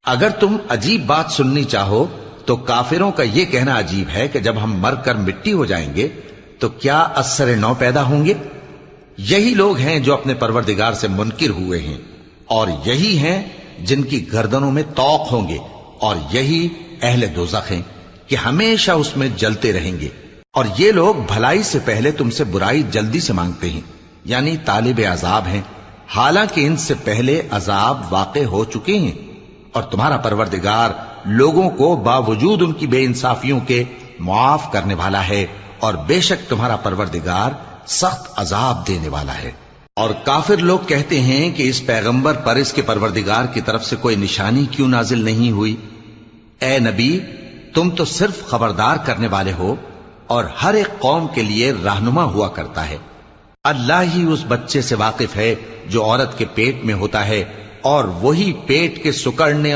اگر تم عجیب بات سننی چاہو تو کافروں کا یہ کہنا عجیب ہے کہ جب ہم مر کر مٹی ہو جائیں گے تو کیا اثر نو پیدا ہوں گے؟ یہی لوگ ہیں جو اپنے پروردگار سے منکر ہوئے ہیں، اور یہی ہیں جن کی گردنوں میں طوق ہوں گے، اور یہی اہل دوزخ ہیں کہ ہمیشہ اس میں جلتے رہیں گے۔ اور یہ لوگ بھلائی سے پہلے تم سے برائی جلدی سے مانگتے ہیں، یعنی طالب عذاب ہیں، حالانکہ ان سے پہلے عذاب واقع ہو چکے ہیں، اور تمہارا پروردگار لوگوں کو باوجود ان کی بے انصافیوں کے معاف کرنے والا ہے، اور بے شک تمہارا پروردگار سخت عذاب دینے والا ہے۔ اور کافر لوگ کہتے ہیں کہ اس پیغمبر پر اس کے پروردگار کی طرف سے کوئی نشانی کیوں نازل نہیں ہوئی؟ اے نبی، تم تو صرف خبردار کرنے والے ہو، اور ہر ایک قوم کے لیے رہنما ہوا کرتا ہے۔ اللہ ہی اس بچے سے واقف ہے جو عورت کے پیٹ میں ہوتا ہے، اور وہی پیٹ کے سکڑنے